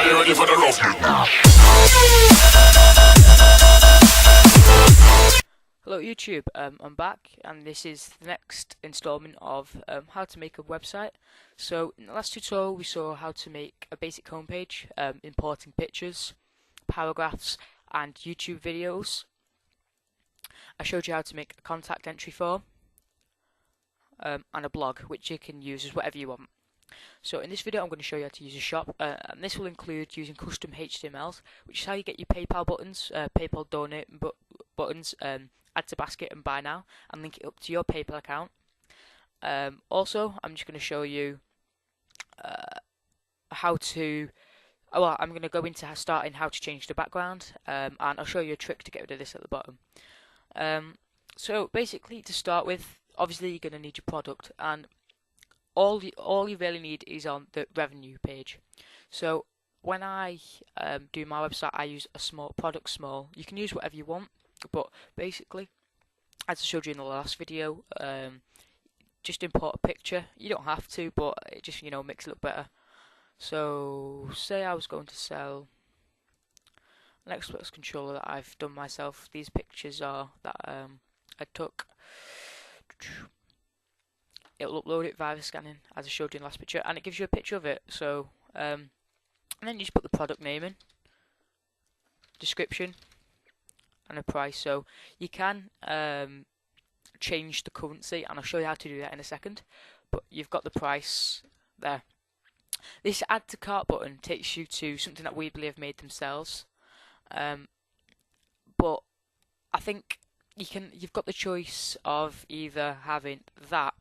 Are you ready for the rough? Hello YouTube, I'm back and this is the next installment of how to make a website. So in the last tutorial we saw how to make a basic homepage, importing pictures, paragraphs and YouTube videos. I showed you how to make a contact entry form and a blog, which you can use as whatever you want. So in this video I'm going to show you how to use a shop, and this will include using custom HTMLs, which is how you get your PayPal buttons, PayPal donate buttons, add to basket and buy now, and link it up to your PayPal account. Also, I'm just going to show you how to, well, I'm going to go into starting how to change the background, and I'll show you a trick to get rid of this at the bottom. So basically, to start with, obviously you're going to need your product, and all you really need is on the revenue page. So when I do my website, I use a small product small. You can use whatever you want, but basically, as I showed you in the last video, just import a picture. You don't have to, but it just makes it look better. So say I was going to sell an Xbox controller that I've done myself. These pictures are that I took. It'll upload it via scanning, as I showed you in the last picture, and it gives you a picture of it. So and then you just put the product name in, description, and a price. So you can change the currency, and I'll show you how to do that in a second. But you've got the price there. This add to cart button takes you to something that Weebly have made themselves, but I think you've got the choice of either having that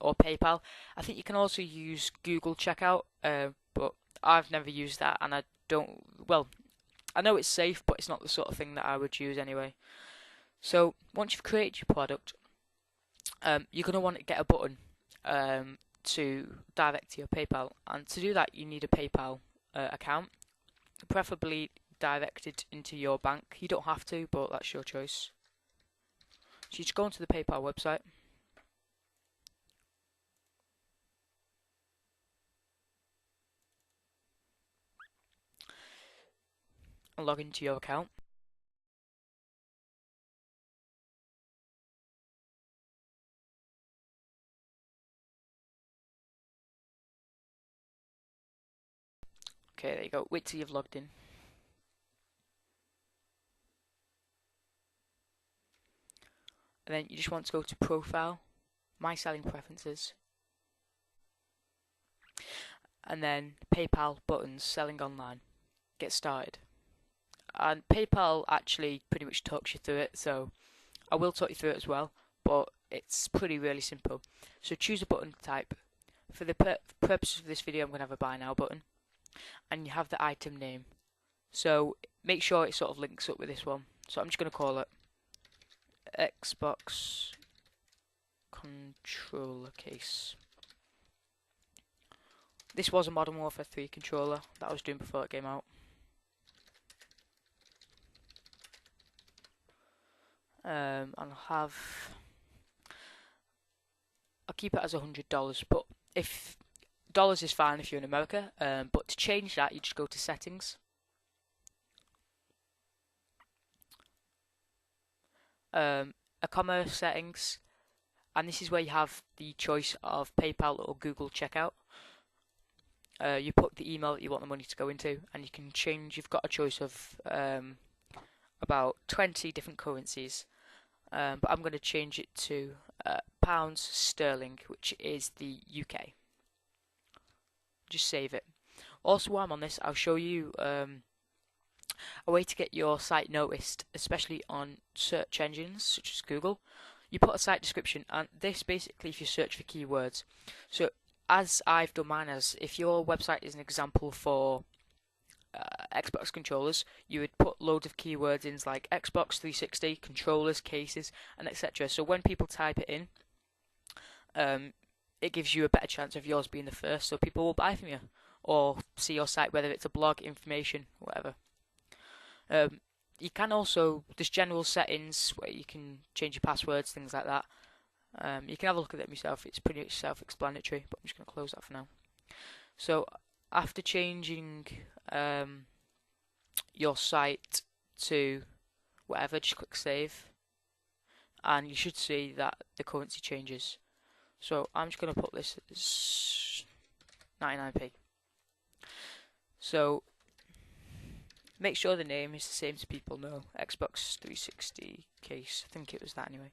or PayPal. I think you can also use Google Checkout, but I've never used that, and I don't. Well, I know it's safe, but it's not the sort of thing that I would use anyway. So once you've created your product, you're going to want to get a button to direct to your PayPal, and to do that you need a PayPal account, preferably directed into your bank. You don't have to, but that's your choice. So you just go onto the PayPal website. And log into your account. Okay, there you go. Wait till you've logged in. And then you just want to go to Profile, My Selling Preferences, and then PayPal buttons, Selling Online. Get started. And PayPal actually pretty much talks you through it, so I will talk you through it as well, but it's really simple. So choose a button type. For the purposes of this video, I'm going to have a Buy Now button, and you have the item name. So make sure it sort of links up with this one. So I'm just going to call it Xbox controller case. This was a Modern Warfare 3 controller that I was doing before it came out. And I'll keep it as $100, but if dollars is fine if you're in America, but to change that you just go to settings, e-commerce settings, and this is where you have the choice of PayPal or Google Checkout. You put the email that you want the money to go into, and you can change. You've got a choice of about 20 different currencies, but I'm going to change it to pounds sterling, which is the UK. Just save it. Also, while I'm on this, I'll show you a way to get your site noticed, especially on search engines such as Google. You put a site description, and this basically if you search for keywords. So as I've done mine, as if your website is an example for Xbox controllers, you would put loads of keywords in like Xbox 360, controllers, cases, and etc. So when people type it in, it gives you a better chance of yours being the first, so people will buy from you or see your site, whether it's a blog, information, whatever. You can also, there's general settings where you can change your passwords, things like that. You can have a look at them yourself. It's pretty self-explanatory, but I'm just going to close that for now. So after changing your site to whatever, just click save, and you should see that the currency changes. So I'm just going to put this as 99p. So make sure the name is the same so people know. Xbox 360 case, I think it was that anyway.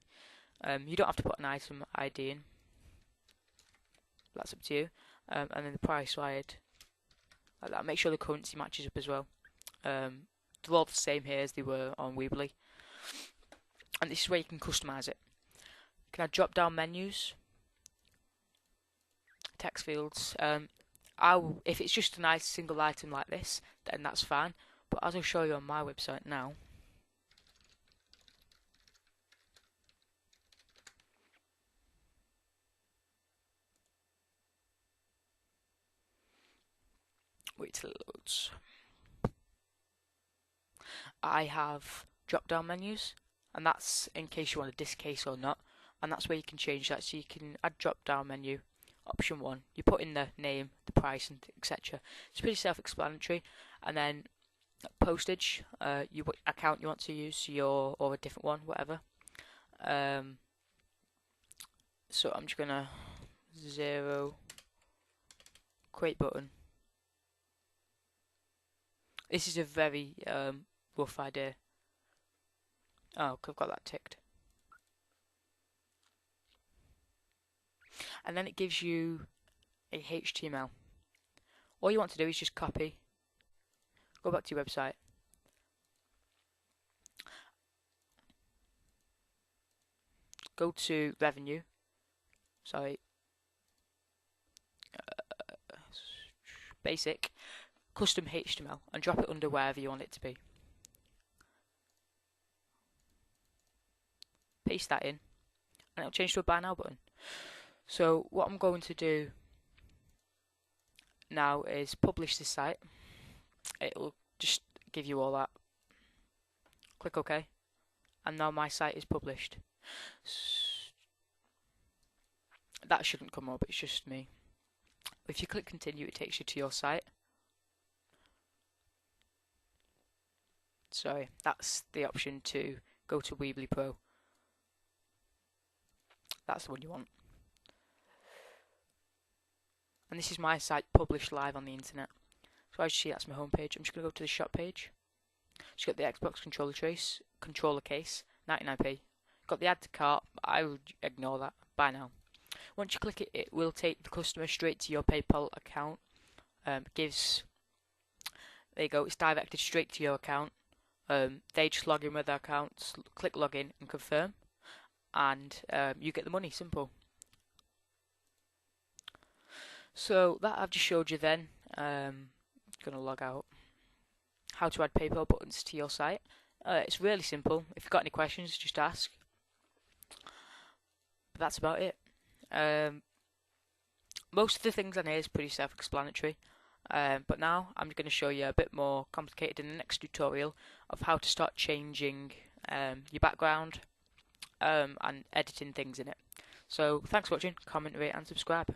You don't have to put an item ID in. That's up to you. And then the price slide, like that. Make sure the currency matches up as well. They're all the same here as they were on Weebly. And this is where you can customize it. You can add drop down menus, text fields. If it's just a nice single item like this, then that's fine. But as I'll show you on my website now, wait till it loads. I have drop down menus, and that's in case you want a disc case or not, and that's where you can change that. So you can add drop down menu, option 1, you put in the name, the price, and etc. It's pretty self-explanatory. And then postage, what account you want to use, or a different one, whatever. So I'm just gonna 0 create button. This is a very rough idea. Oh, I've got that ticked. And then it gives you a HTML. All you want to do is just copy, go back to your website, go to revenue, basic, custom HTML, and drop it under wherever you want it to be. Paste that in, and it'll change to a buy now button. So what I'm going to do now is publish this site. It'll just give you all that. Click OK, and now my site is published. That shouldn't come up, it's just me. If you click continue, it takes you to your site. Sorry, that's the option to go to Weebly Pro. That's the one you want. And this is my site published live on the internet. So as you see, that's my home page. I'm just going to go to the shop page. Just got the Xbox controller case, 99p. Got the add to cart, I will ignore that. Buy now. Once you click it, it will take the customer straight to your PayPal account. There you go, it's directed straight to your account. They just log in with their accounts, click login and confirm, and you get the money. Simple. So that I've just showed you then. Gonna log out. How to add PayPal buttons to your site. It's really simple. If you've got any questions, just ask. But that's about it. Most of the things on here is pretty self-explanatory. But now I'm going to show you a bit more complicated in the next tutorial of how to start changing your background and editing things in it. So thanks for watching, comment, rate and subscribe.